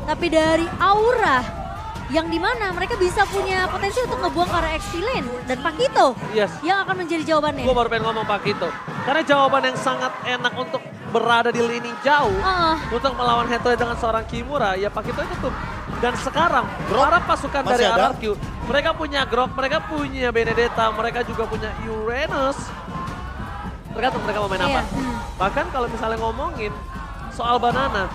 tapi dari Aura yang dimana mereka bisa punya potensi untuk ngebuang ke arah XP lane dan Pakito Yes. yang akan menjadi jawabannya. Gue baru pengen ngomong Pak Kito. Karena jawaban yang sangat enak untuk berada di lini jauh. Untuk melawan head to head dengan seorang Kimura, ya Pak Kito itu tuh. Dan sekarang para pasukan dari ada. RRQ, mereka punya Grok, mereka punya Benedetta, mereka juga punya Uranus. Tergantung mereka mau main apa. Bahkan kalau misalnya ngomongin soal Banana,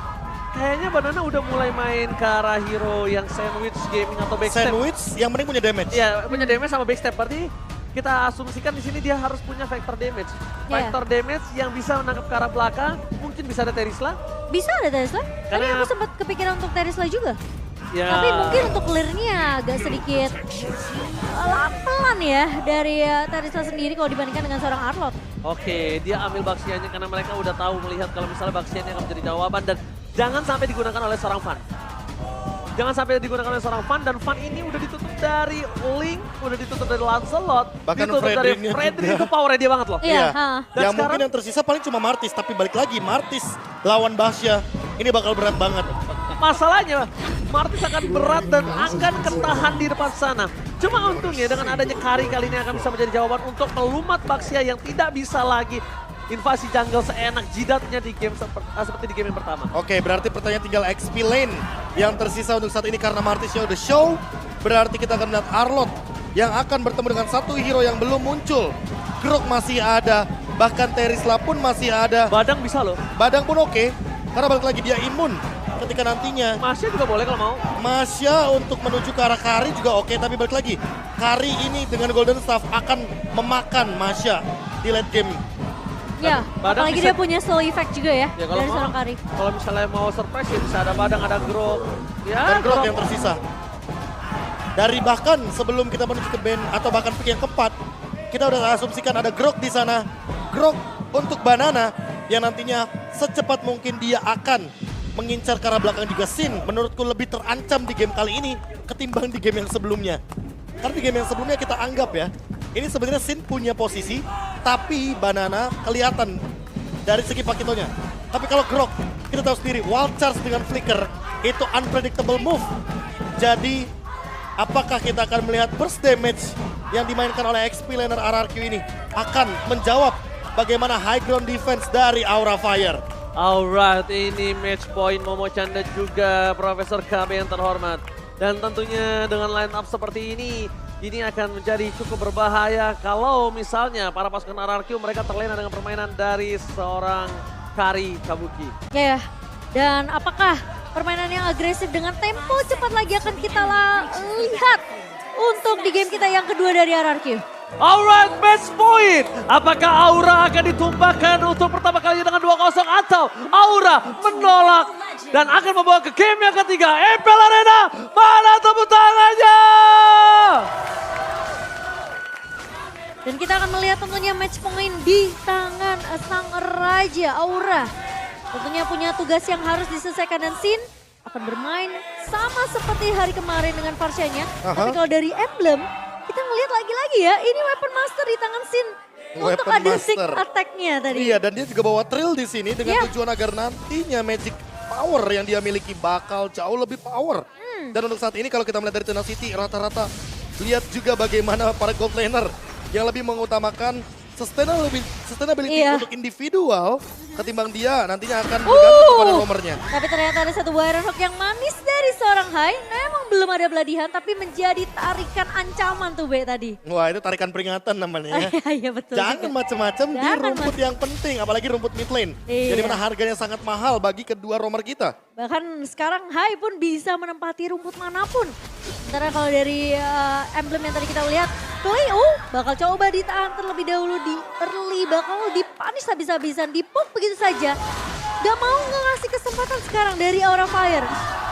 kayaknya Banana udah mulai main ke arah hero yang sandwich gaming atau backstep. Sandwich yang penting punya damage. Iya, punya damage sama backstep. Berarti kita asumsikan di sini dia harus punya vector damage. Vector damage yang bisa menangkap ke arah belakang, mungkin bisa ada Terisla. Bisa ada Terisla. Tadi Karena- aku sempat kepikiran untuk Terisla juga. Ya. Tapi mungkin untuk clear-nya agak sedikit pelan ya dari Terisla sendiri kalau dibandingkan dengan seorang Arlott. Oke, dia ambil Baxiannya karena mereka udah tahu melihat kalau misalnya Baxiannya akan menjadi jawaban dan jangan sampai digunakan oleh seorang Fan. Jangan sampai digunakan oleh seorang Fan dan Fan ini udah ditutup dari Link, udah ditutup dari Lancelot, Bahkan ditutup dari Fredrin-nya Fredrin juga. itu powernya dia banget loh. Iya. Dan Dan mungkin sekarang yang tersisa paling cuma Martis, tapi balik lagi Martis lawan Basya ini bakal berat banget. masalahnya Martis akan berat dan akan ketahan di depan sana. Cuma untungnya dengan adanya Kari kali ini akan bisa menjadi jawaban untuk melumat Baxia yang tidak bisa lagi invasi jungle seenak jidatnya di game seperti di game yang pertama. Oke, berarti pertanyaan tinggal XP lane yang tersisa untuk saat ini karena Martisnya udah show. Berarti kita akan lihat Arlott yang akan bertemu dengan satu hero yang belum muncul. Grok masih ada, bahkan Terisla pun masih ada. Badang bisa loh. Badang pun oke, karena balik lagi dia imun. Ketika nantinya Masya juga boleh kalau mau. Masya untuk menuju ke arah Kari juga oke, tapi balik lagi Kari ini dengan Golden Staff akan memakan Masya di late game. Ya, Badang apalagi bisa- dia punya slow effect juga ya, Ya kalau dari mau, seorang Kari. kalau misalnya mau surprise ya bisa ada Badang, ada Grok. Ya, Dan Grok yang tersisa. Dari bahkan sebelum kita menuju ke band atau bahkan pick yang keempat, kita udah asumsikan ada Grok di sana. Grok untuk Banana yang nantinya secepat mungkin dia akan mengincar ke arah belakang juga. Sin menurutku lebih terancam di game kali ini ketimbang di game yang sebelumnya. Karena di game yang sebelumnya kita anggap ya, ini sebenarnya Sin punya posisi, tapi Banana kelihatan dari segi pakitonya. Tapi kalau Grok, kita tahu sendiri, Wild Charge dengan Flicker itu unpredictable move. Jadi, apakah kita akan melihat burst damage yang dimainkan oleh XP laner RRQ ini akan menjawab bagaimana high ground defense dari Aura Fire? Alright, ini match point Momo Chan dan juga Profesor KB yang terhormat. Dan tentunya dengan line up seperti ini akan menjadi cukup berbahaya kalau misalnya para pasukan RRQ mereka terlena dengan permainan dari seorang Kari Kabuki. Ya, dan apakah permainan yang agresif dengan tempo cepat lagi akan kita lihat untuk di game kita yang kedua dari RRQ? Alright, match point. Apakah Aura akan ditumpahkan untuk pertama kalinya dengan 2-0 atau Aura menolak dan akan membawa ke game yang ketiga. Empel Arena, mana tepuk tangannya? Dan kita akan melihat tentunya match point di tangan sang Raja Aura. Tentunya punya tugas yang harus diselesaikan dan Sin akan bermain sama seperti hari kemarin dengan Farsianya. Tapi kalau dari Emblem, kita ngelihat lagi-lagi ya, ini Weapon Master di tangan Sin. Untuk Weapon ada sneak Master. attack-nya tadi. Iya, dan dia juga bawa Trill di sini dengan Iya. tujuan agar nantinya magic power yang dia miliki bakal jauh lebih power. Dan untuk saat ini kalau kita melihat dari Tenacity rata-rata lihat juga bagaimana para gold laner yang lebih mengutamakan sustainability Iya. untuk individual ketimbang dia nantinya akan bergantung kepada roamernya. Tapi ternyata ada satu buah Iron Hook yang manis dari seorang Hai. Memang belum ada beladihan tapi menjadi tarikan ancaman tuh Be tadi. Wah, itu tarikan peringatan namanya ya. Iya betul. Jangan juga. macam-macam di Jangan, rumput yang penting, apalagi rumput mid lane. Iya. Jadi mana harganya sangat mahal bagi kedua roamer kita. Bahkan sekarang Hai pun bisa menempati rumput manapun. Sementara kalau dari emblem yang tadi kita lihat, Cleo bakal coba ditahan terlebih dahulu di early, bakal dipanis habis-habisan, dipuk begitu saja. Gak mau ngasih kesempatan sekarang dari Aura Fire.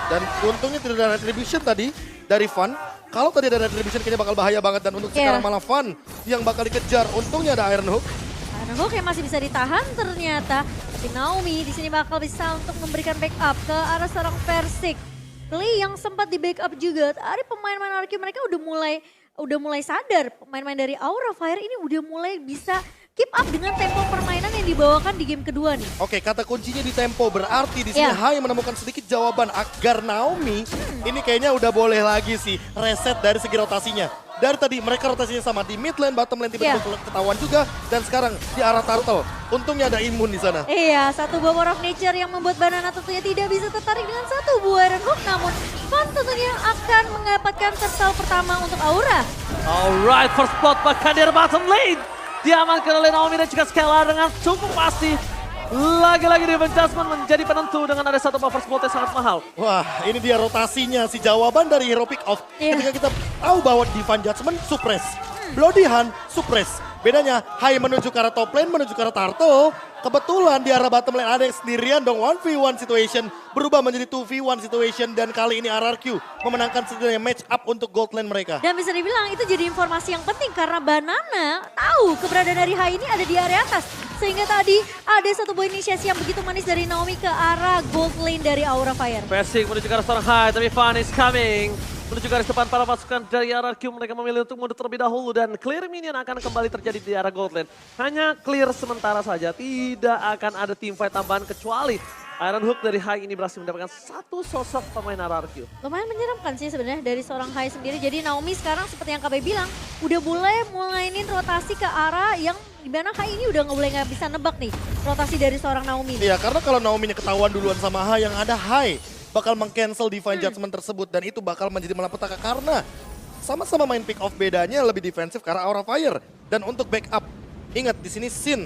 Dan untungnya tidak ada retribution tadi dari Fun. Kalau tadi ada retribution kayaknya bakal bahaya banget dan untuk sekarang malah Fun yang bakal dikejar. Untungnya ada Iron Hook. Iron Hook yang masih bisa ditahan ternyata. Tapi Naomi di sini bakal bisa untuk memberikan backup ke arah seorang Persik. Lee yang sempat di backup juga. Tadi pemain-pemain RQ mereka udah mulai sadar. Pemain-pemain dari Aura Fire ini udah mulai bisa keep up dengan tempo permainan yang dibawakan di game kedua nih. Oke, kata kuncinya di tempo, berarti di sini Iya. Hai menemukan sedikit jawaban agar Naomi ini kayaknya udah boleh lagi sih reset dari segi rotasinya. Dari tadi mereka rotasinya sama di mid lane, bottom lane tiba-tiba ketahuan juga, dan sekarang di arah turtle. Untungnya ada imun di sana. Iya, satu buah War of Nature yang membuat Banana tentunya tidak bisa tertarik dengan satu buah Iron Hook. Namun Fan tentunya akan mendapatkan turtle pertama untuk Aura. Alright, first spot bahkan di bottom lane. Diamankan oleh Naomi dan juga Scalar dengan cukup pasti. Lagi-lagi Divine Judgment menjadi penentu dengan ada satu buff first spot yang sangat mahal. Wah, ini dia rotasinya, si jawaban dari Hero Pick Off. Iya. Ketika kita tahu bahwa Divine Judgment suppress, Bloody Hand suppress. Bedanya Hai menuju ke arah top lane, menuju ke arah turtle. Kebetulan di arah bottom lane ada yang sendirian dong, 1v1 situation berubah menjadi 2v1 situation, dan kali ini RRQ memenangkan setidaknya match up untuk gold lane mereka. Dan bisa dibilang itu jadi informasi yang penting karena Banana tahu keberadaan dari Hai ini ada di area atas. Sehingga tadi ada satu buah inisiasi yang begitu manis dari Naomi ke arah gold lane dari Aura Fire. Passing menuju ke arah seorang Hai, tapi Fan is coming. Menuju garis depan para pasukan dari RRQ, mereka memilih untuk mundur terlebih dahulu dan clear minion akan kembali terjadi di arah gold lane. Hanya clear sementara saja, tidak akan ada teamfight tambahan kecuali Iron Hook dari Hai ini berhasil mendapatkan satu sosok pemain RRQ. Lumayan menyeramkan sih sebenarnya dari seorang Hai sendiri. Jadi Naomi sekarang seperti yang KB bilang, udah boleh mulainin rotasi ke arah yang dimana Hai ini udah nggak bisa nebak nih rotasi dari seorang Naomi. Iya, karena kalau Naomi ketahuan duluan sama Hai, yang ada Hai bakal meng-cancel Divine Judgment tersebut, dan itu bakal menjadi malapetaka karena sama-sama main pick off, bedanya lebih defensif karena Aura Fire. Dan untuk backup, ingat di sini Sin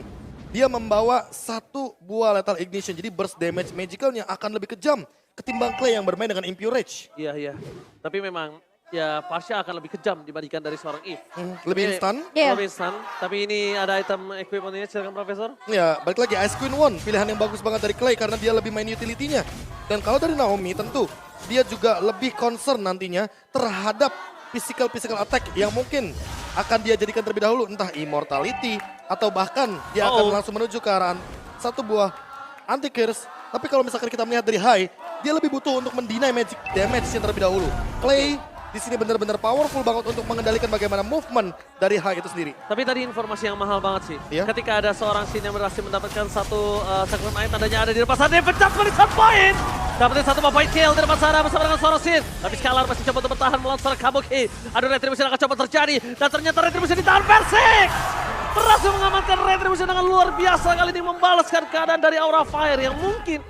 dia membawa satu buah lethal ignition, jadi burst damage magicalnya akan lebih kejam ketimbang Clay yang bermain dengan Impure Rage. Iya. Tapi memang ya Pasha akan lebih kejam dibandingkan dari seorang Eve. Lebih Oke, instan. Iya. Lebih instan. Tapi ini ada item equipment-nya, silakan Profesor. Ya, balik lagi Ice Queen One, pilihan yang bagus banget dari Clay karena dia lebih main utility-nya. Dan kalau dari Naomi tentu dia juga lebih concern nantinya terhadap physical attack yang mungkin akan dia jadikan terlebih dahulu, entah immortality atau bahkan dia akan langsung menuju ke arah satu buah anti-curse. Tapi kalau misalkan kita melihat dari Hai, dia lebih butuh untuk mendinai magic damage yang terlebih dahulu. Clay di sini benar-benar powerful banget untuk mengendalikan bagaimana movement dari Hai itu sendiri. Tapi tadi informasi yang mahal banget sih. Iya. Ketika ada seorang Sin yang berhasil mendapatkan satu segmen air, tandanya ada di depan sana. David Judgment di satu poin. Dapetin satu point kill di depan sana bersama dengan seorang Sin. Tapi Scalar masih coba untuk bertahan melawan seorang Kabuki. Ada retribution akan coba terjadi. Dan ternyata retribution ditahan Persik. Berhasil mengamankan retribution dengan luar biasa kali ini, membalaskan keadaan dari Aura Fire yang mungkin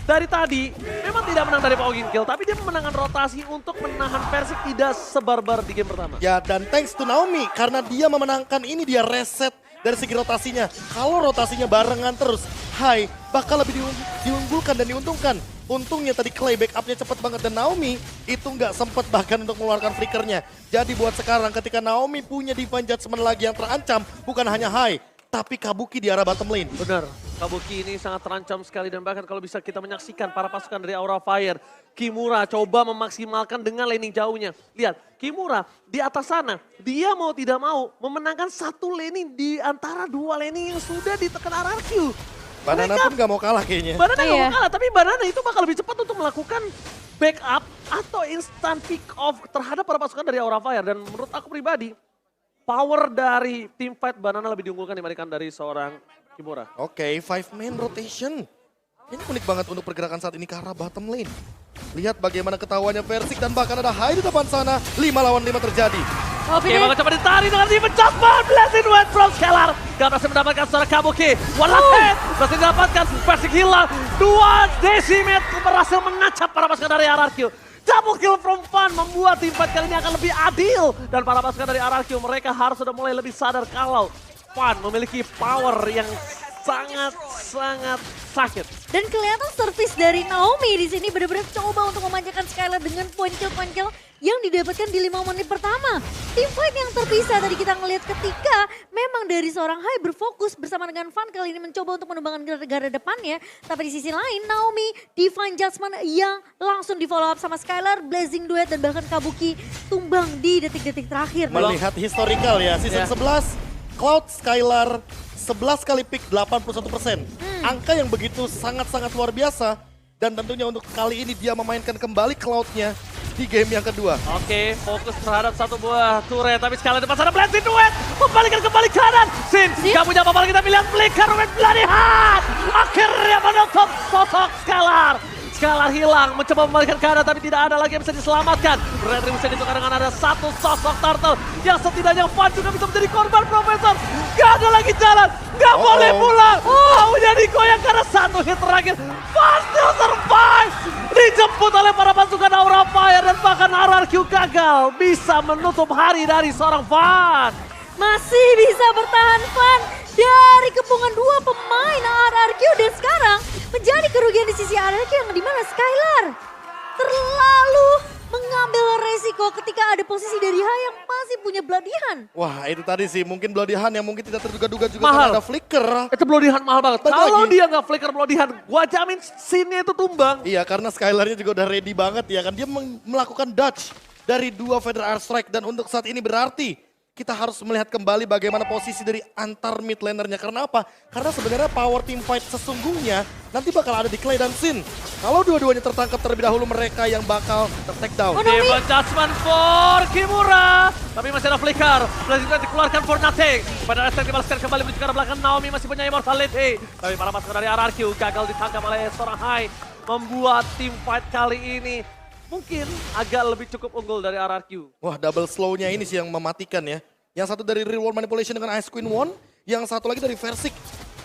dari tadi memang tidak menang dari Pogging Kill, tapi dia memenangkan rotasi untuk menahan Persik tidak sebarbar di game pertama. Ya, dan thanks to Naomi karena dia memenangkan ini, dia reset dari segi rotasinya. Kalau rotasinya barengan terus, Hai bakal lebih diunggulkan dan diuntungkan. Untungnya tadi Clay backupnya cepat banget dan Naomi itu nggak sempat bahkan untuk mengeluarkan flickernya. Jadi buat sekarang ketika Naomi punya Divine Judgment lagi yang terancam, bukan hanya Hai, tapi Kabuki di arah bottom lane. Benar, Kabuki ini sangat terancam sekali dan bahkan kalau bisa kita menyaksikan para pasukan dari Aura Fire, Kimura coba memaksimalkan dengan laning jauhnya. Lihat, Kimura di atas sana, dia mau tidak mau memenangkan satu laning di antara dua laning yang sudah ditekan RRQ. Banana pun nggak mau kalah kayaknya. Banana nggak Iya. mau kalah, tapi Banana itu bakal lebih cepat untuk melakukan backup atau instant pick off terhadap para pasukan dari Aura Fire. Dan menurut aku pribadi, power dari team fight Banana lebih diunggulkan dibandingkan dari seorang Kimura. Oke, 5-man rotation. Ini unik banget untuk pergerakan saat ini ke arah bottom lane. Lihat bagaimana ketahuannya Persik dan bahkan ada Hai di depan sana. 5 lawan 5 terjadi. Oke, bakal coba ditarik dengan Divine Judgment. Blessing Wet from Scalar. Gak berhasil mendapatkan seorang Kabuki. One last hit. Berhasil didapatkan. Persik hilang. 2 decimate berhasil menacap para pasukan dari RRQ. Double kill from Fan membuat tim fight kali ini akan lebih adil. Dan para pasukan dari RRQ mereka harus sudah mulai lebih sadar kalau Fan memiliki power yang sangat sakit. Dan kelihatan service dari Naomi di sini benar-benar coba untuk memanjakan Skylar dengan point kill yang didapatkan di 5 menit pertama. Team fight yang terpisah tadi kita ngelihat ketika memang dari seorang Hai berfokus bersama dengan Fan kali ini mencoba untuk mengembangkan gara depannya. Tapi di sisi lain Naomi, Divine Judgment yang langsung di follow up sama Skylar, Blazing Duet dan bahkan Kabuki tumbang di detik-detik terakhir. Melihat historical ya, season 11, Cloud Skylar 11 kali pick 81%. Angka yang begitu sangat-sangat luar biasa. Dan tentunya untuk kali ini dia memainkan kembali Cloud-nya di game yang kedua. Oke, fokus terhadap satu buah turret. Tapi sekali depan sana Blazing Duet. Membalikan kembali kanan. Sin, gak punya apa-apa lagi. Tapi lihat Flicker, Bloodihan. Akhirnya menutup sosok Skylar. Skylar hilang, mencoba membalikan kanan tapi tidak ada lagi yang bisa diselamatkan. Retribution ditukar dengan ada satu sosok Turtle yang setidaknya Fan juga bisa menjadi korban Profesor. Gak ada lagi jalan, gak boleh pulang. Maunya digoyang karena satu hit terakhir. Fan still survive. Dijemput oleh para pasukan Aura Fire dan bahkan RRQ gagal bisa menutup hari dari seorang Fan. Masih bisa bertahan Fan dari kepungan dua pemain RRQ dan sekarang menjadi kerugian di sisi RRQ yang dimana Skylar terlalu mengambil resiko ketika ada posisi dari Hai yang masih punya Bloodihan. Wah itu tadi sih mungkin Bloodihan yang mungkin tidak terduga-duga juga Mahal. karena ada flicker. Itu Bloodihan mahal banget. Balik Kalau lagi. dia nggak flicker Bloodihan, gua jamin scene-nya itu tumbang. Iya karena Skylarnya juga udah ready banget ya kan. Dia melakukan dodge dari dua Feather Air Strike dan untuk saat ini berarti kita harus melihat kembali bagaimana posisi dari antar mid lanernya. Karena apa? Karena sebenarnya power team fight sesungguhnya nanti bakal ada di Clay dan Sin. Kalau dua-duanya tertangkap terlebih dahulu mereka yang bakal ter-take down. Game adjustment for Kimura. Tapi masih ada flicker. Blazing Duet dikeluarkan for nothing. Pada Aster dibalaskan kembali menuju ke arah belakang. Naomi masih punya immortality. Tapi para pasukan dari RRQ gagal ditangkap oleh seorang Hai. Membuat team fight kali ini mungkin agak lebih cukup unggul dari RRQ. Wah double slow-nya ini sih yang mematikan ya. Yang satu dari Real World Manipulation dengan Ice Queen One. Yang satu lagi dari Versik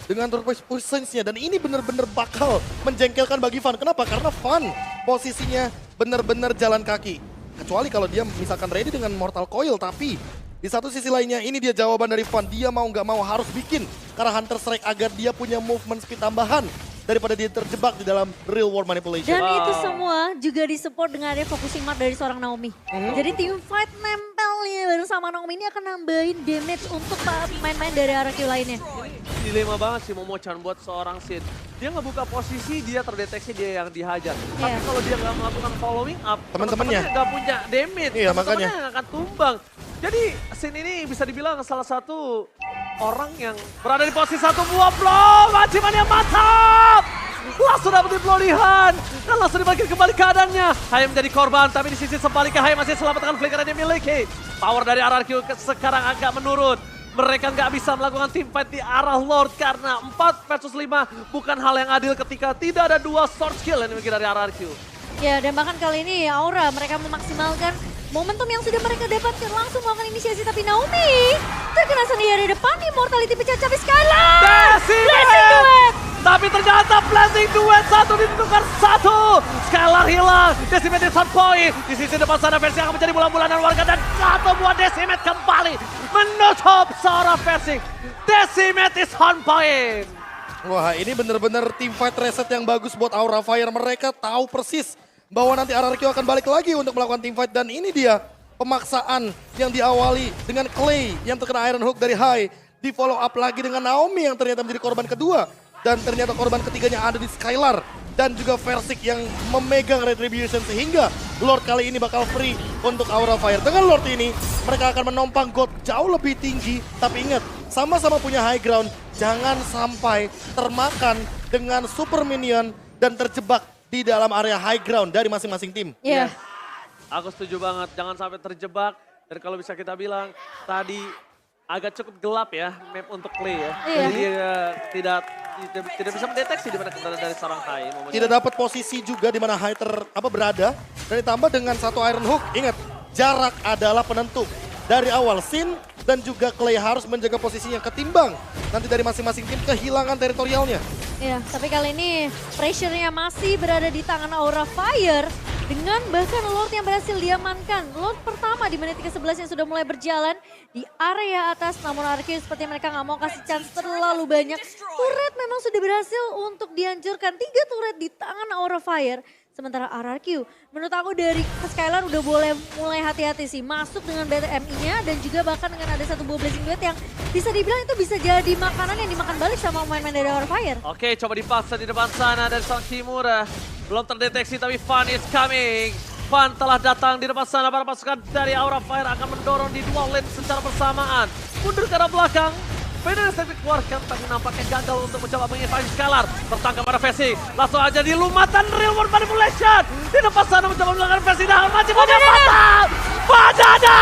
dengan Turquoise Presence-nya. Dan ini benar-benar bakal menjengkelkan bagi Fan. Kenapa? Karena Fan posisinya benar-benar jalan kaki. Kecuali kalau dia misalkan ready dengan Mortal Coil. Tapi di satu sisi lainnya ini dia jawaban dari Fan. Dia mau nggak mau harus bikin karena Hunter Strike agar dia punya movement speed tambahan. Daripada dia terjebak di dalam Real World Manipulation. Dan itu semua juga disupport dengan ada focusing mark dari seorang Naomi. Jadi team fight nempelnya bersama Naomi ini akan nambahin damage untuk pemain-pemain dari RRQ lainnya. Dilema banget sih Momo-chan buat seorang Sin. Dia ngebuka posisi, dia terdeteksi dia yang dihajar. Tapi Iya. kalau dia nggak melakukan following up, Teman-temannya nggak punya damage. Iya, Teman-temannya makanya. akan tumbang. Jadi Sin ini bisa dibilang salah satu orang yang berada di posisi satu buah blow. Maciman yang mantap! Langsung dapetin Bloodihan dan langsung dibalikin kembali keadaannya. Hai menjadi korban, tapi di sisi sebaliknya Hai masih selamatkan flicker yang dia miliki. Power dari RRQ sekarang agak menurun. Mereka nggak bisa melakukan team fight di arah Lord karena 4 versus 5 bukan hal yang adil ketika tidak ada 2 sword skill yang dimiliki dari RRQ. Ya dan bahkan kali ini Aura mereka memaksimalkan momentum yang sudah mereka dapatkan langsung melakukan inisiasi. Tapi Naomi terkena sendiri dari depan, immortality pecah cabai Skylar. Blazing Duet. Tapi ternyata Blazing Duet satu ditukar satu. Skylar hilang, Decimate is on point. Di sisi depan sana versi akan menjadi bulan-bulanan warga dan satu buah Decimate kembali menutup seorang versi. Decimate is on point. wah ini benar-benar team fight reset yang bagus buat Aura Fire. Mereka tahu persis bahwa nanti RRQ akan balik lagi untuk melakukan team fight. Dan ini dia pemaksaan yang diawali dengan Clay yang terkena Iron Hook dari Hai. Di follow up lagi dengan Naomi yang ternyata menjadi korban kedua. Dan ternyata korban ketiganya ada di Skylar. Dan juga Versik yang memegang Retribution sehingga Lord kali ini bakal free untuk Aura Fire. Dengan Lord ini mereka akan menompang God jauh lebih tinggi. Tapi ingat sama-sama punya high ground. Jangan sampai termakan dengan super minion dan terjebak di dalam area high ground dari masing-masing tim. Iya. Aku setuju banget, jangan sampai terjebak. Dan kalau bisa kita bilang, tadi agak cukup gelap ya map untuk Clay ya. Iya. Jadi dia tidak bisa mendeteksi di mana keberadaan dari seorang Hai. Tidak dapat posisi juga di mana Hai berada. Dan ditambah dengan satu Iron Hook. Ingat, jarak adalah penentu. Dari awal Sin dan juga Clay harus menjaga posisinya ketimbang nanti dari masing-masing tim kehilangan teritorialnya. Iya, tapi kali ini pressure-nya masih berada di tangan Aura Fire. Dengan bahkan Lord yang berhasil diamankan. Lord pertama di menit ke-11 yang sudah mulai berjalan di area atas. Namun RRQ seperti mereka nggak mau kasih chance terlalu banyak. Turret memang sudah berhasil untuk dihancurkan. 3 turret di tangan Aura Fire. Sementara RRQ, menurut aku dari Skylar udah boleh mulai hati-hati sih. Masuk dengan BTMI-nya dan juga bahkan dengan ada satu buah Blazing Duet yang bisa dibilang itu bisa jadi makanan yang dimakan balik sama pemain-pemain dari Aura Fire. Oke, coba dipaksa di depan sana dari sang Kimura. Belum terdeteksi tapi Fan is coming. Fan telah datang di depan sana. Para pasukan dari Aura Fire akan mendorong di dua lane secara bersamaan. Mundur ke arah belakang. Venus yang dikeluarkan tapi nampaknya gagal untuk mencoba menginvasi Scalar. Tertangkap pada Versi. Langsung aja dilumatan Real World Manipulation. Di depan sana mencoba melakukan Versi dan masih punya fatal. Banana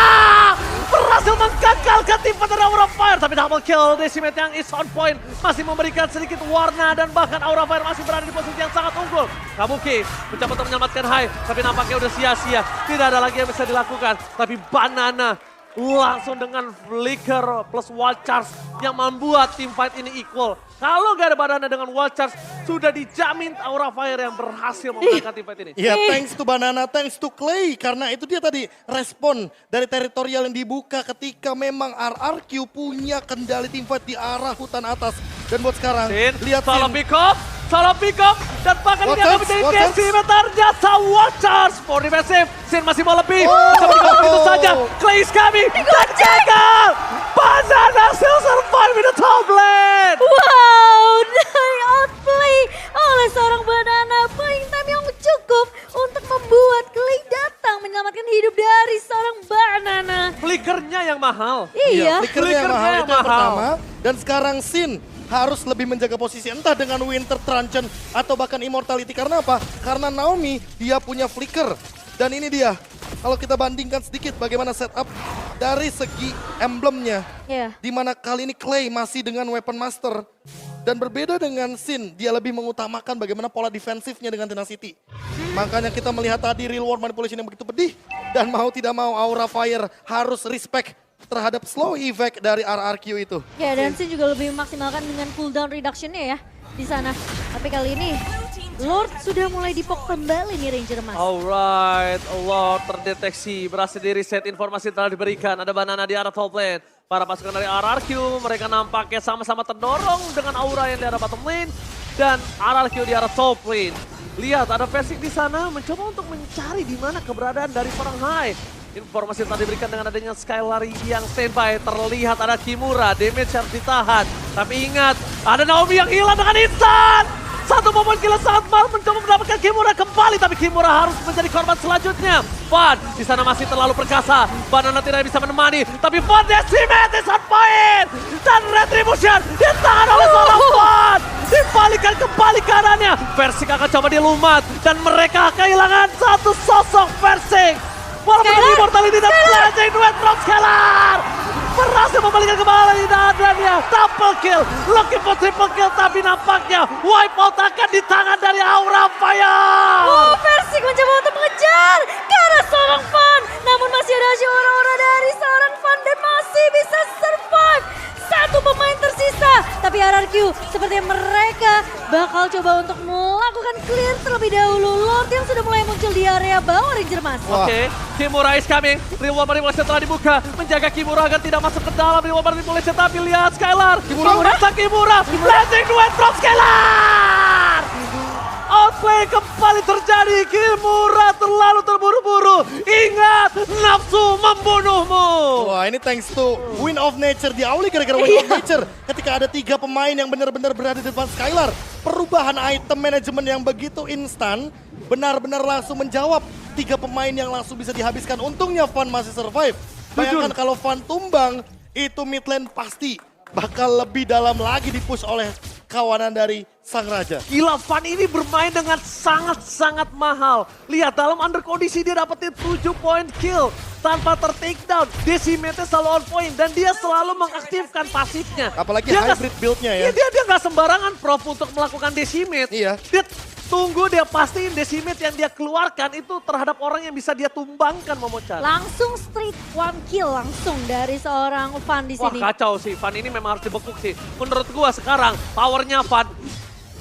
berhasil menggagalkan tim pada Aura Fire. Tapi double kill Decimate yang is on point. Masih memberikan sedikit warna dan bahkan Aura Fire masih berada di posisi yang sangat unggul. Kabuki mencoba untuk menyelamatkan Hai. Tapi nampaknya udah sia-sia. Tidak ada lagi yang bisa dilakukan. Tapi Banana langsung dengan flicker plus wild charge yang membuat team fight ini equal. Kalau gak ada Banana dengan wild charge, sudah dijamin Aura Fire yang berhasil memenangkan team fight ini. Ya, thanks to Banana, thanks to Clay. Karena itu dia tadi respon dari teritorial yang dibuka ketika memang RRQ punya kendali team fight di arah hutan atas. Dan buat sekarang, Sin, lihat solo Sin. pick up, dan bahkan ini akan menjadi decimeter jasa Watchers. For defensive, Sin masih mau lebih. Coba itu saja, Clay is coming, dan gagal. Banana still survive in the top lane. Wow, dari outplay oleh seorang Banana. Playing time yang cukup untuk membuat Clay datang menyelamatkan hidup dari seorang Banana. Flickernya yang mahal. Iya. Flickernya yang mahal, itu yang mahal. pertama. Dan sekarang Sin harus lebih menjaga posisi entah dengan Winter Truncheon atau bahkan Immortality. Karena apa? Karena Naomi dia punya flicker. Dan ini dia, kalau kita bandingkan sedikit bagaimana setup dari segi emblemnya. Iya. Dimana kali ini Clay masih dengan Weapon Master. Dan berbeda dengan Sin, dia lebih mengutamakan bagaimana pola defensifnya dengan Tenacity. Makanya kita melihat tadi Real World Manipulation yang begitu pedih. Dan mau tidak mau Aura Fire harus respect terhadap slow effect dari RRQ itu. Ya, dan Sin juga lebih memaksimalkan dengan cooldown reduction-nya ya di sana. Tapi kali ini Lord sudah mulai dipok kembali nih Ranger Mas. Alright, Lord terdeteksi, berhasil di reset, informasi telah diberikan. Ada Banana di arah top lane. Para pasukan dari RRQ, mereka nampaknya sama-sama terdorong dengan aura yang di arah bottom lane. Dan RRQ di arah top lane. Lihat, ada Versik di sana mencoba untuk mencari di mana keberadaan dari seorang Hai. Informasi yang telah diberikan dengan adanya Skylar yang standby. Terlihat ada Kimura, damage harus ditahan. Tapi ingat, ada Naomi yang hilang dengan instan. Satu momen kill sangat mahal mencoba mendapatkan Kimura kembali. Tapi Kimura harus menjadi korban selanjutnya. Van di sana masih terlalu perkasa. Banana tidak bisa menemani. Tapi Van decimate is on point. Dan Retribution ditahan oleh seorang Van. Dibalikan kembali kanannya. Versik akan coba dilumat. Dan mereka kehilangan satu sosok Versik. Walaupun Immortality dan Blazing Duet from Scalar berhasil membalikan kembali dadanya. Double kill, looking for triple kill, tapi nampaknya wipe out akan di tangan dari Aura Fire. Oh, Versik mencoba untuk mengejar ke arah seorang Van. Namun masih ada aura-aura dari seorang Van dan masih bisa survive. Satu pemain tersisa, tapi RRQ sepertinya mereka bakal coba untuk melakukan clear terlebih dahulu. Lord yang sudah mulai muncul di area bawah Ranger Mas. Oke, Kimura is coming. Real World Manipulation telah dibuka. Menjaga Kimura agar tidak masuk ke dalam Real World Manipulation. Tapi lihat Skylar. Kimura. Blazing Duet from Skylar. Outplay kembali terjadi. Kimura terlalu terburu-buru. Ingat, nafsu membunuhmu. Wah, ini thanks to Wind of Nature. Diawali gara-gara Wind of Nature. Ketika ada 3 pemain yang benar-benar berada di depan Skylar. Perubahan item manajemen yang begitu instan. Benar-benar langsung menjawab 3 pemain yang langsung bisa dihabiskan. Untungnya Van masih survive. Bayangkan kalau Van tumbang, itu mid lane pasti bakal lebih dalam lagi dipush oleh kawanan dari Sang Raja. Gila, Van ini bermain dengan sangat-sangat mahal. Lihat, dalam under kondisi dia dapetin 7 point kill tanpa ter-takedown. Decimate selalu on point dan dia selalu mengaktifkan pasifnya. Apalagi dia hybrid build-nya ya. Dia nggak sembarangan Prof untuk melakukan decimate. Iya. Dia tunggu, dia pastiin decimate yang dia keluarkan itu terhadap orang yang bisa dia tumbangkan, Momochan. Langsung straight one kill langsung dari seorang Van di Wah, sini. kacau sih. Van ini memang harus dibekuk sih. Menurut gua sekarang powernya Van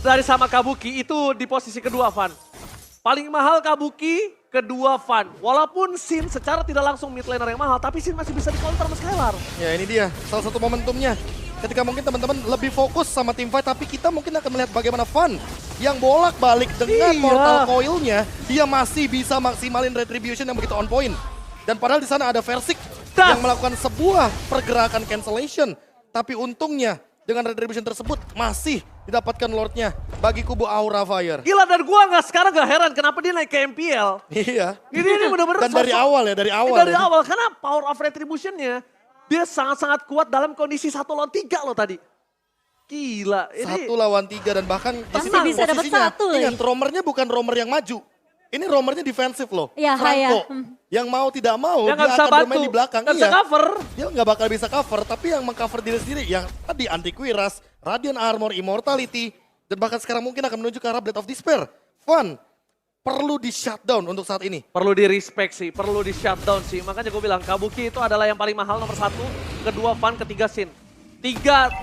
dari sama Kabuki itu di posisi kedua Van. Paling mahal Kabuki, kedua Van. Walaupun Sin secara tidak langsung mid laner yang mahal, tapi Sin masih bisa di-counter sama Skylar. Ya ini dia, salah satu momentumnya. Ketika mungkin teman-teman lebih fokus sama team fight, tapi kita mungkin akan melihat bagaimana Van yang bolak-balik dengan Mortal Coil-nya, dia masih bisa maksimalin Retribution yang begitu on point. Dan padahal di sana ada Versik yang melakukan sebuah pergerakan cancellation. Tapi untungnya dengan Retribution tersebut masih didapatkan Lordnya bagi kubu Aura Fire. Gila, dan gua sekarang gak heran kenapa dia naik ke MPL. Iya. Ini bener-bener Dan dari awal ya, dari awal. Dari awal, karena power of Retribution-nya Dia sangat-sangat kuat dalam kondisi 1 lawan 3 loh tadi. Gila. Ini 1 lawan 3 dan bahkan di Masih sini bisa dapat posisinya, 1 lagi. ingat roamernya bukan roamer yang maju. Ini roamernya defensif loh. Iya, Franco. ya. Yang mau tidak mau dia dia nggak bisa akan bantu, bermain di belakang. nggak bisa cover. Dia nggak bakal bisa cover, tapi yang mengcover diri sendiri yang tadi Antiquiras, Radiant Armor, Immortality, dan bahkan sekarang mungkin akan menuju ke arah Blade of Despair. Fun, perlu di shutdown untuk saat ini. Perlu di respect sih, perlu di shutdown sih. Makanya gue bilang Kabuki itu adalah yang paling mahal nomor 1, kedua Fun, ketiga Sin. Tiga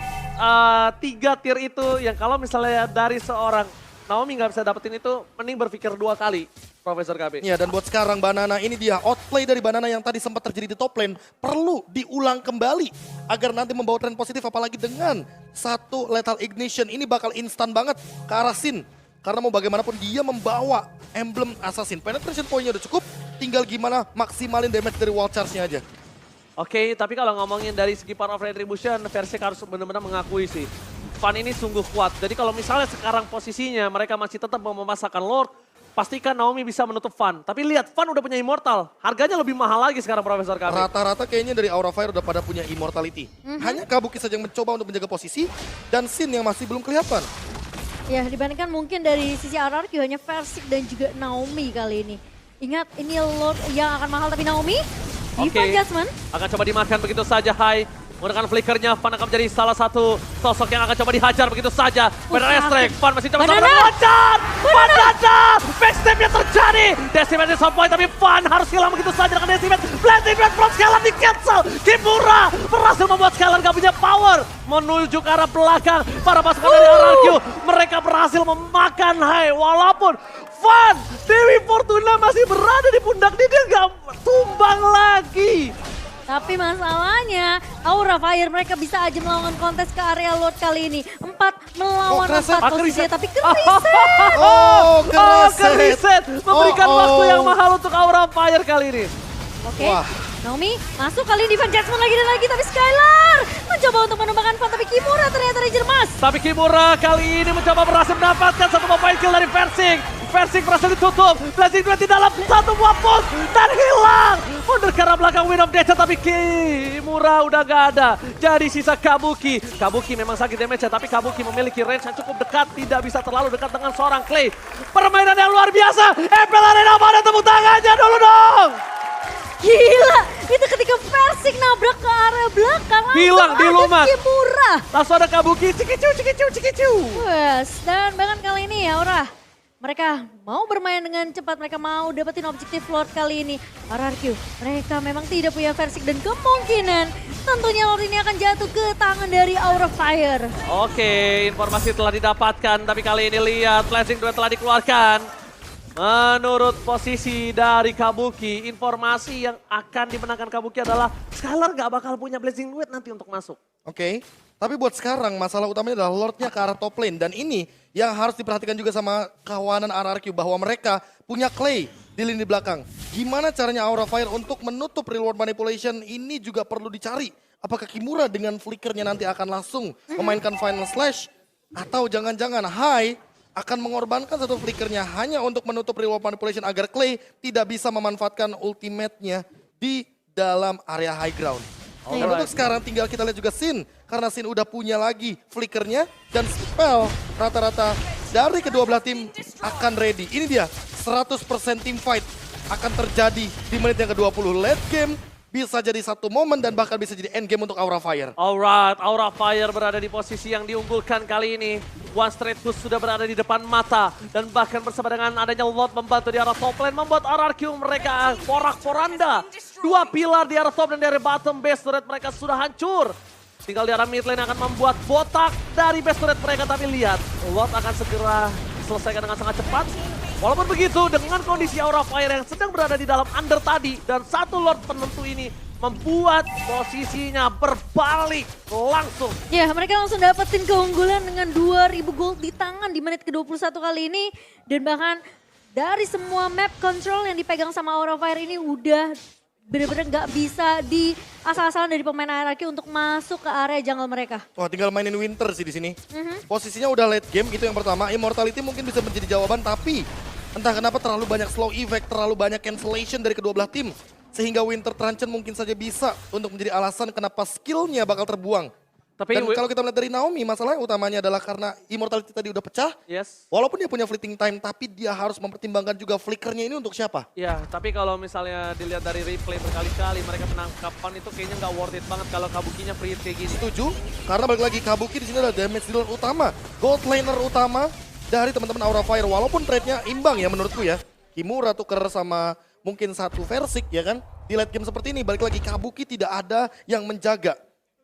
tier itu yang kalau misalnya dari seorang Naomi nggak bisa dapetin itu, mending berpikir 2 kali, Profesor KB. Ya, dan buat sekarang Banana ini dia outplay dari Banana yang tadi sempat terjadi di top lane perlu diulang kembali agar nanti membawa tren positif, apalagi dengan 1 Lethal Ignition ini bakal instan banget ke arah Sin. Karena mau bagaimanapun dia membawa emblem Assassin. Penetration point-nya udah cukup, tinggal gimana maksimalin damage dari wall charge-nya aja. Oke, tapi kalau ngomongin dari segi Power of Retribution, Versik harus benar-benar mengakui sih. Fun ini sungguh kuat. Jadi kalau misalnya sekarang posisinya mereka masih tetap mau memasakkan Lord, pastikan Naomi bisa menutup Fun. Tapi lihat, Fun udah punya Immortal. Harganya lebih mahal lagi sekarang Profesor KB. Rata-rata kayaknya dari Aura Fire udah pada punya Immortality. Hanya Kabuki saja yang mencoba untuk menjaga posisi dan Sin yang masih belum kelihatan. Ya, dibandingkan mungkin dari sisi RRQ hanya Versik dan juga Naomi kali ini. Ingat, ini Lord yang akan mahal tapi Naomi, Diva Jasmine. Akan coba dimakan begitu saja, Hai. Menggunakan flickernya, Fun akan menjadi salah satu sosok yang akan coba dihajar begitu saja. Benar strike, Fun masih coba loncat! Fun datar! Backstepnya terjadi! Decimate di some point, tapi Fun harus hilang begitu saja dengan Decimate. Blending Red from Skylan di cancel! Kimura berhasil membuat Skylan gak punya power. Menuju ke arah belakang, para pasukan dari RRQ. Mereka berhasil memakan Hai, walaupun Fun, Dewi Fortuna masih berada di pundak dia gak tumbang lagi. Tapi masalahnya, Aura Fire mereka bisa aja melawan kontes ke area Lord kali ini. 4 melawan 4 posisinya, tapi keriset. Keriset. Memberikan waktu yang mahal untuk Aura Fire kali ini. Oke, Naomi masuk kali ini Diva Jasmine lagi dan lagi, tapi Skylar mencoba untuk menumbangkan Fun, tapi Kimura ternyata Ranger Mas. Tapi Kimura kali ini mencoba berhasil mendapatkan 1 mobile kill dari Versik. Versik berhasil ditutup, Blazing 20 dalam 1 buah push dan hilang. Mundur ke arah belakang Wind of Nature, tapi Kimura udah gak ada. Jadi sisa Kabuki. Kabuki memang sakit damage, tapi Kabuki memiliki range yang cukup dekat, tidak bisa terlalu dekat dengan seorang Clay. Permainan yang luar biasa. MPL Arena, mana tepuk tangannya dulu dong. Gila, itu ketika Versik nabrak ke area belakang, hilang di lumat. Kimura. Langsung ada Kabuki, cikicu. Wes, dan bahkan kali ini ya Aura, mereka mau bermain dengan cepat, mereka mau dapetin objektif Lord kali ini. RRQ, mereka memang tidak punya Versik dan kemungkinan tentunya Lord ini akan jatuh ke tangan dari Aura Fire. Oke, informasi telah didapatkan, tapi kali ini lihat Blazing Duet telah dikeluarkan. Menurut posisi dari Kabuki, informasi yang akan dimenangkan Kabuki adalah Skylar gak bakal punya Blazing Duet nanti untuk masuk. Oke, tapi buat sekarang masalah utamanya adalah Lordnya ke arah top lane. Dan ini yang harus diperhatikan juga sama kawanan RRQ bahwa mereka punya Clay di lini belakang. Gimana caranya Aura Fire untuk menutup reward manipulation ini juga perlu dicari. Apakah Kimura dengan flickernya nanti akan langsung memainkan Final Slash? Atau jangan-jangan Hai akan mengorbankan 1 flickernya hanya untuk menutup reward manipulation agar Clay tidak bisa memanfaatkan ultimate-nya di dalam area high ground. Dan untuk sekarang tinggal kita lihat juga Sin, karena Sin udah punya lagi flickernya dan spell rata-rata dari kedua belah tim akan ready. Ini dia 100% team fight akan terjadi di menit yang ke-20. Late game bisa jadi 1 momen dan bahkan bisa jadi end game untuk Aura Fire. Alright, Aura Fire berada di posisi yang diunggulkan kali ini. One Straight Push sudah berada di depan mata. Dan bahkan bersama dengan adanya Lord membantu di arah top lane, membuat RRQ mereka porak-poranda. 2 pilar di arah top dan di arah bottom base turret mereka sudah hancur. Tinggal di arah mid lane akan membuat botak dari base turret mereka. Tapi lihat, Lord akan segera diselesaikan dengan sangat cepat. Walaupun begitu, dengan kondisi Aura Fire yang sedang berada di dalam under tadi, dan 1 Lord penentu ini membuat posisinya berbalik langsung. Ya, mereka langsung dapetin keunggulan dengan 2000 gold di tangan di menit ke-21 kali ini. Dan bahkan dari semua map control yang dipegang sama Aura Fire ini udah bener-bener gak bisa di asal-asalan dari pemain RRQ untuk masuk ke area jungle mereka. Wah, tinggal mainin Winter sih di sini. Posisinya udah late game, itu yang pertama. Immortality mungkin bisa menjadi jawaban, tapi entah kenapa terlalu banyak slow effect, terlalu banyak cancellation dari kedua belah tim. Sehingga Winter Truncheon mungkin saja bisa untuk menjadi alasan kenapa skillnya bakal terbuang. Tapi Dan kalau kita melihat dari Naomi, masalahnya utamanya adalah karena immortality tadi udah pecah. yes. Walaupun dia punya fleeting time, tapi dia harus mempertimbangkan juga flickernya ini untuk siapa. Ya, tapi kalau misalnya dilihat dari replay berkali-kali mereka penangkapan itu kayaknya nggak worth it banget kalau Kabukinya free hit kayak gini. Setuju, karena balik lagi Kabuki di sini adalah damage dealer utama, gold laner utama dari teman-teman Aura Fire. Walaupun trade-nya imbang ya menurutku ya. Kimura tuker sama mungkin satu Versik ya kan. Di late game seperti ini balik lagi Kabuki tidak ada yang menjaga.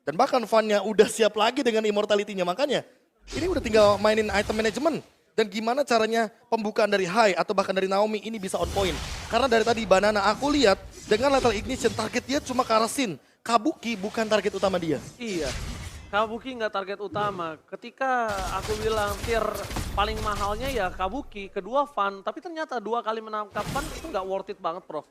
Dan bahkan Van-nya udah siap lagi dengan immortality-nya. Makanya ini udah tinggal mainin item management. Dan gimana caranya pembukaan dari Hai atau bahkan dari Naomi ini bisa on point. Karena dari tadi Banana aku lihat dengan Lethal Ignition target dia cuma ke arah Sin. Kabuki bukan target utama dia. Iya, Kabuki nggak target utama. Ketika aku bilang tier paling mahalnya ya Kabuki, kedua Van. Tapi ternyata 2 kali menangkapan itu nggak worth it banget, Prof.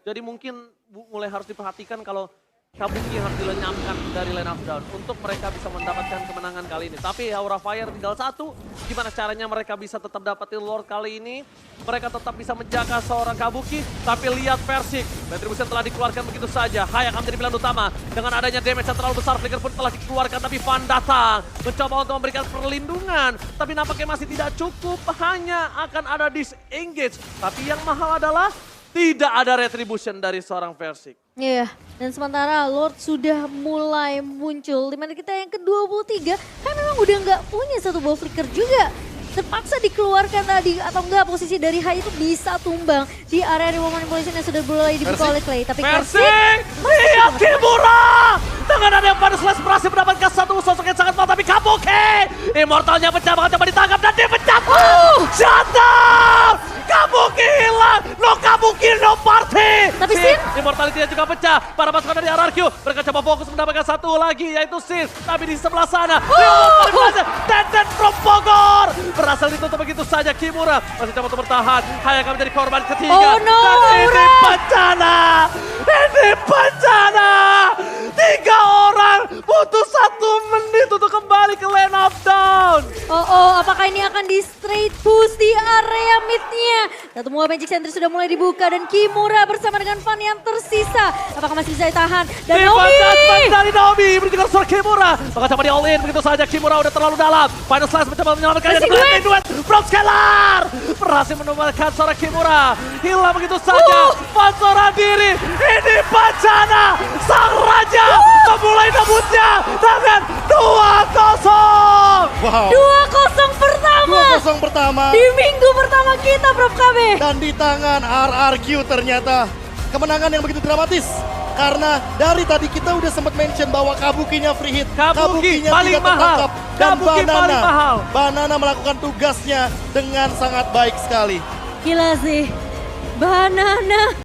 Jadi mungkin mulai harus diperhatikan kalau Kabuki harus dilenyapkan dari line up down untuk mereka bisa mendapatkan kemenangan kali ini. Tapi Aura Fire tinggal satu, gimana caranya mereka bisa tetap dapetin Lord kali ini. Mereka tetap bisa menjaga seorang Kabuki, tapi lihat Versik. Retribution telah dikeluarkan begitu saja. Hai akan menjadi pilihan utama. Dengan adanya damage yang terlalu besar, Flicker pun telah dikeluarkan, tapi Van datang. Mencoba untuk memberikan perlindungan, tapi nampaknya masih tidak cukup. Hanya akan ada disengage. Tapi yang mahal adalah tidak ada retribution dari seorang Versik. Iya, dan sementara Lord sudah mulai muncul. Dimana kita yang ke-23 kan memang udah nggak punya satu ball flicker juga. Terpaksa dikeluarkan tadi atau enggak posisi dari Hai itu bisa tumbang di area reward manipulation yang sudah mulai dibuka oleh Clay. Tapi Versik, lihat Kimura! Dengan ada yang pada slash berhasil mendapatkan satu sosok yang sangat mantap, tapi Kabuki! Immortalnya pecah, bakal coba ditangkap dan dia pecah! Shut down! Kabuki hilang! No Kabuki, no party! Tapi Sin? Immortality juga pecah para pasukan dari RRQ. Mereka coba fokus mendapatkan satu lagi yaitu Sin. Tapi di sebelah sana, Teten from Bogor! Berhasil ditutup begitu saja Kimura. Masih coba untuk bertahan. Hai akan menjadi korban ketiga. Oh no, dan ini Aura! bencana! Ini bencana! 3 orang butuh 1 menit untuk kembali ke lane up down. Apakah ini akan di straight push di area mid-nya? Satu mua Magic Center sudah mulai dibuka dan Kimura bersama dengan Van yang tersisa. Apakah masih bisa ditahan? Dan Naomi! Dari Naomi berarti suara Kimura. Maka coba di all in begitu saja. Kimura udah terlalu dalam. Final Slash mencoba menyelamatkannya. Duet from Scalar. Berhasil menemukan suara Kimura. Hilang begitu saja. Van seorang diri. Ini bencana. Sang Raja memulai debutnya dengan 2-0. Wow. 2-0 pertama 2-0 pertama. di minggu pertama kita, Prof KB. Dan di tangan RRQ ternyata kemenangan yang begitu dramatis. Karena dari tadi kita udah sempat mention bahwa Kabukinya free hit. Kabuki Kabukinya paling tidak tertangkap. mahal. Dan Kabuki paling mahal. Banana melakukan tugasnya dengan sangat baik sekali. Gila sih. Banana.